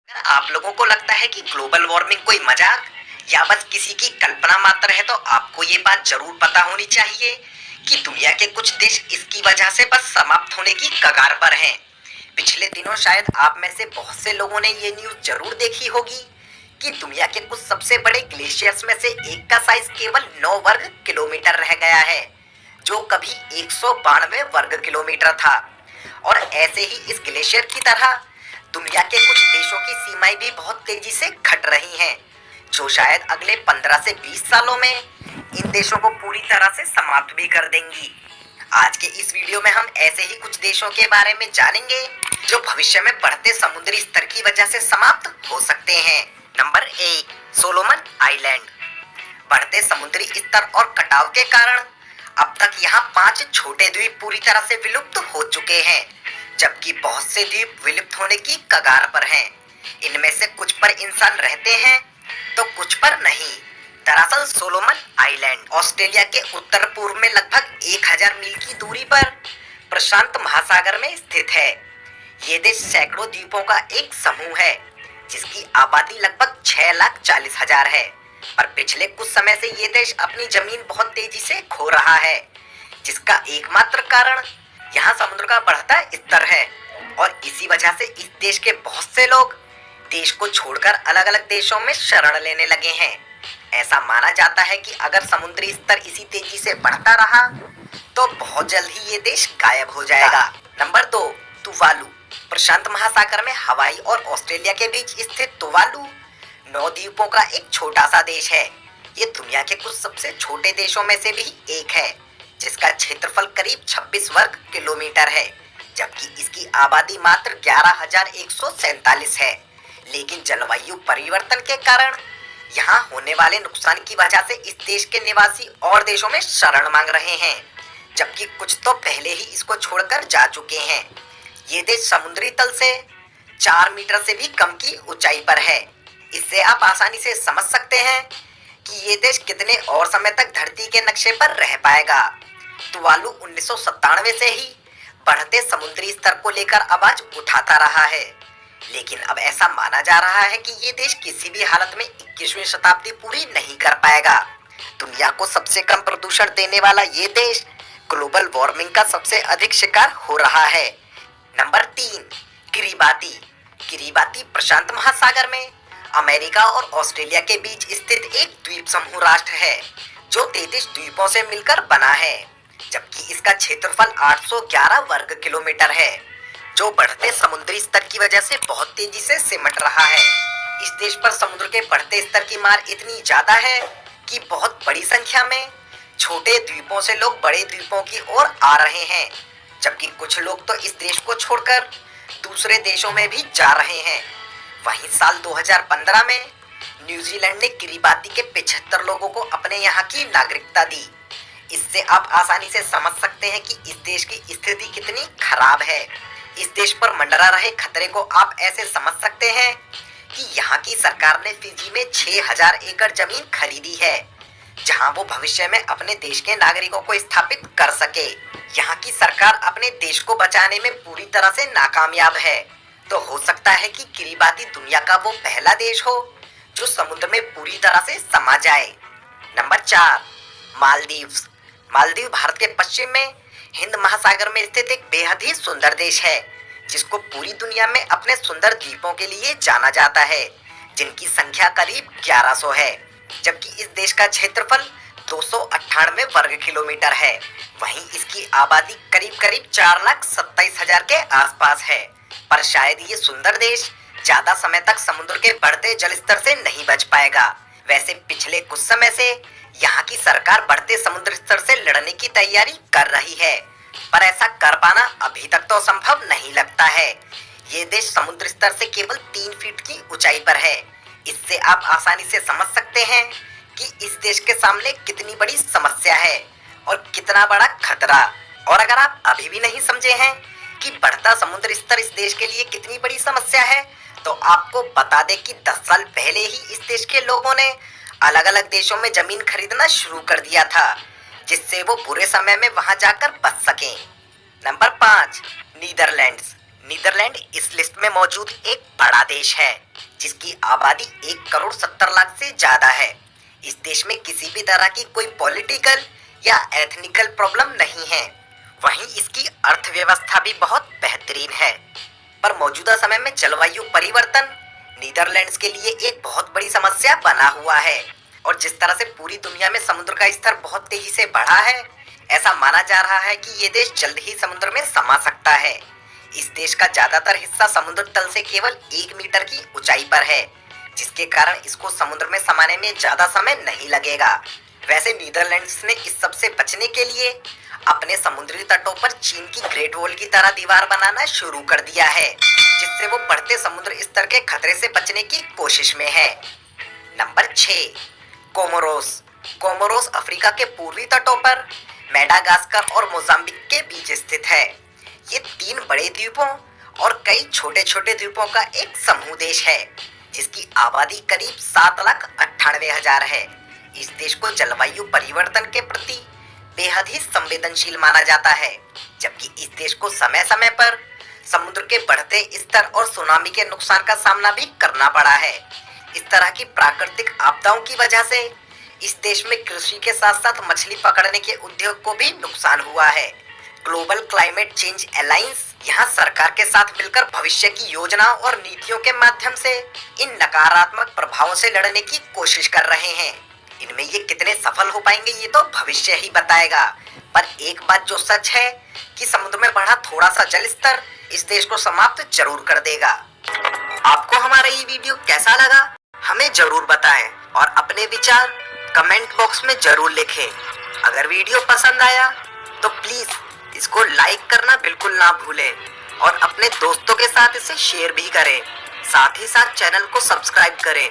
अगर आप लोगों को लगता है कि ग्लोबल वार्मिंग कोई मजाक या बस किसी की कल्पना मात्र है, तो आपको ये बात जरूर पता होनी चाहिए कि दुनिया के कुछ देश इसकी वजह से बस समाप्त होने की कगार पर हैं। पिछले दिनों शायद आप में से बहुत से लोगों ने ये न्यूज जरूर देखी होगी कि दुनिया के कुछ सबसे बड़े ग्लेशियर्स में से एक का साइज केवल 9 वर्ग किलोमीटर रह गया है, जो कभी 192 वर्ग किलोमीटर था। और ऐसे ही इस ग्लेशियर की तरह दुनिया के कुछ देशों की सीमाएं भी बहुत तेजी से घट रही हैं, जो शायद अगले 15 से 20 सालों में इन देशों को पूरी तरह से समाप्त भी कर देंगी। आज के इस वीडियो में हम ऐसे ही कुछ देशों के बारे में जानेंगे जो भविष्य में बढ़ते समुद्री स्तर की वजह से समाप्त हो सकते हैं। Number 1, Solomon island. बढ़ते समुद्री स्तर और कटाव के कारण अब तक यहाँ 5 छोटे द्वीप पूरी तरह से विलुप्त हो चुके हैं, जबकि बहुत से द्वीप विलुप्त होने की कगार पर हैं। इनमें से कुछ पर इंसान रहते हैं तो कुछ पर नहीं। दरअसल सोलोमन आइलैंड ऑस्ट्रेलिया के उत्तर पूर्व में लगभग 1000 मील की दूरी पर प्रशांत महासागर में स्थित है। ये देश सैकड़ों द्वीपों का एक समूह है, जिसकी आबादी लगभग 6,40,000 है। पर पिछले कुछ समय से ये देश अपनी जमीन बहुत तेजी से खो रहा है, जिसका एकमात्र कारण यहाँ समुद्र का बढ़ता स्तर है। और इसी वजह से इस देश के बहुत से लोग देश को छोड़कर अलग अलग देशों में शरण लेने लगे हैं। ऐसा माना जाता है कि अगर समुद्री स्तर इसी तेजी से बढ़ता रहा तो बहुत जल्द ही ये देश गायब हो जाएगा। Number 2, Tuvalu. प्रशांत महासागर में हवाई और ऑस्ट्रेलिया के बीच स्थित तुवालू 9 द्वीपों का एक छोटा सा देश है। ये दुनिया के कुछ सबसे छोटे देशों में से भी एक है, जिसका क्षेत्रफल करीब 26 वर्ग किलोमीटर है, जबकि इसकी आबादी मात्र 11,147 है। लेकिन जलवायु परिवर्तन के कारण यहाँ होने वाले नुकसान की वजह से इस देश के निवासी और देशों में शरण मांग रहे हैं, जबकि कुछ तो पहले ही इसको छोड़कर जा चुके हैं। ये देश समुद्री तल से 4 मीटर से भी कम की ऊंचाई पर है। इससे आप आसानी से समझ सकते हैं कि ये देश कितने और समय तक धरती के नक्शे पर रह पाएगा। तुवालू 1997 से ही बढ़ते समुद्री स्तर को लेकर आवाज उठाता रहा है, लेकिन अब ऐसा माना जा रहा है कि ये देश किसी भी हालत में 21वीं शताब्दी पूरी नहीं कर पाएगा। दुनिया को सबसे कम प्रदूषण देने वाला ये देश ग्लोबल वार्मिंग का सबसे अधिक शिकार हो रहा है। Number 3, Kiribati. किरिबाती प्रशांत महासागर में अमेरिका और ऑस्ट्रेलिया के बीच स्थित एक द्वीप समूह राष्ट्र है, जो 33 द्वीपों से मिलकर बना है, जबकि इसका क्षेत्रफल 811 वर्ग किलोमीटर है, जो बढ़ते समुद्री स्तर की वजह से बहुत तेजी से सिमट रहा है। इस देश पर समुद्र के बढ़ते स्तर की मार इतनी ज्यादा है कि बहुत बड़ी संख्या में छोटे द्वीपों से लोग बड़े द्वीपों की ओर आ रहे हैं, जबकि कुछ लोग तो इस देश को छोड़कर दूसरे देशों में भी जा रहे हैं। वहीं साल 2015 में न्यूजीलैंड ने किरिबाती के 75 लोगों को अपने यहाँ की नागरिकता दी। इससे आप आसानी से समझ सकते हैं कि इस देश की स्थिति कितनी खराब है। इस देश पर मंडरा रहे खतरे को आप ऐसे समझ सकते हैं कि यहाँ की सरकार ने फिजी में 6000 एकड़ जमीन खरीदी है, जहाँ वो भविष्य में अपने देश के नागरिकों को स्थापित कर सके। यहाँ की सरकार अपने देश को बचाने में पूरी तरह से नाकामयाब है, तो हो सकता है कि किरिबाती दुनिया का वो पहला देश हो जो समुद्र में पूरी तरह से समा जाए। नंबर 4, मालदीव्स। मालदीव भारत के पश्चिम में हिंद महासागर में स्थित एक बेहद ही सुंदर देश है, जिसको पूरी दुनिया में अपने सुंदर द्वीपों के लिए जाना जाता है, जिनकी संख्या करीब 1100 है, जबकि इस देश का क्षेत्रफल 298 वर्ग किलोमीटर है। वहीं इसकी आबादी करीब करीब 4,27,000 के आसपास है। पर शायद ये सुंदर देश ज्यादा समय तक समुद्र के बढ़ते जलस्तर से नहीं बच पाएगा। वैसे पिछले कुछ समय से यहाँ की सरकार बढ़ते समुद्र स्तर से लड़ने की तैयारी कर रही है, पर ऐसा कर पाना अभी तक तो संभव नहीं लगता है। ये देश समुद्र स्तर से केवल 3 फीट की ऊंचाई पर है। इससे आप आसानी से समझ सकते हैं कि इस देश के सामने कितनी बड़ी समस्या है और कितना बड़ा खतरा। और अगर आप अभी भी नहीं समझे हैं कि बढ़ता समुद्र स्तर इस देश के लिए कितनी बड़ी समस्या है, तो आपको बता दें कि 10 साल पहले ही इस देश के लोगों ने अलग अलग देशों में जमीन खरीदना शुरू कर दिया था, जिससे वो बुरे समय में वहां जाकर बच सकें। Number 5, Netherlands. नीदरलैंड इस लिस्ट में मौजूद एक बड़ा देश है जिसकी आबादी 1,70,00,000 से ज्यादा है। इस देश में किसी भी तरह की कोई पॉलिटिकल या एथनिकल प्रॉब्लम नहीं है। वहीं इसकी अर्थव्यवस्था भी बहुत बेहतरीन है। पर मौजूदा समय में जलवायु परिवर्तन नीदरलैंड्स के लिए एक बहुत बड़ी समस्या बना हुआ है और जिस तरह से पूरी दुनिया में समुद्र का स्तर बहुत तेजी से बढ़ा है, ऐसा माना जा रहा है कि ये देश जल्द ही समुद्र में समा सकता है। इस देश का ज्यादातर हिस्सा समुद्र तल से केवल 1 मीटर की ऊंचाई पर है, जिसके कारण इसको समुद्र में समाने में ज्यादा समय नहीं लगेगा। वैसे नीदरलैंड्स ने इस सब से बचने के लिए अपने समुद्री तटों पर चीन की ग्रेट वॉल की तरह दीवार बनाना शुरू कर दिया है, जिससे वो बढ़ते समुद्र स्तर के खतरे से बचने की कोशिश में है। Number 6, Comoros. कोमोरोस अफ्रीका के पूर्वी तटों पर मेडागास्कर और मोजाम्बिक के बीच स्थित है। ये 3 बड़े द्वीपों और कई छोटे छोटे द्वीपों का एक समूह देश है, जिसकी आबादी करीब 7,98,000 है। इस देश को जलवायु परिवर्तन के प्रति बेहद ही संवेदनशील माना जाता है, जबकि इस देश को समय समय पर समुद्र के बढ़ते स्तर और सुनामी के नुकसान का सामना भी करना पड़ा है। इस तरह की प्राकृतिक आपदाओं की वजह से इस देश में कृषि के साथ साथ मछली पकड़ने के उद्योग को भी नुकसान हुआ है। ग्लोबल क्लाइमेट चेंज अलायंस यहाँ सरकार के साथ मिलकर भविष्य की योजना और नीतियों के माध्यम से इन नकारात्मक प्रभावों से लड़ने की कोशिश कर रहे हैं। इनमें ये कितने सफल हो पाएंगे ये तो भविष्य ही बताएगा। पर एक बात जो सच है कि समुद्र में बढ़ा थोड़ा सा जल स्तर इस देश को समाप्त जरूर कर देगा। आपको हमारा ये वीडियो कैसा लगा हमें जरूर बताएं और अपने विचार कमेंट बॉक्स में जरूर लिखें। अगर वीडियो पसंद आया तो प्लीज इसको लाइक करना बिल्कुल ना भूलें और अपने दोस्तों के साथ इसे शेयर भी करें। साथ ही साथ चैनल को सब्सक्राइब करें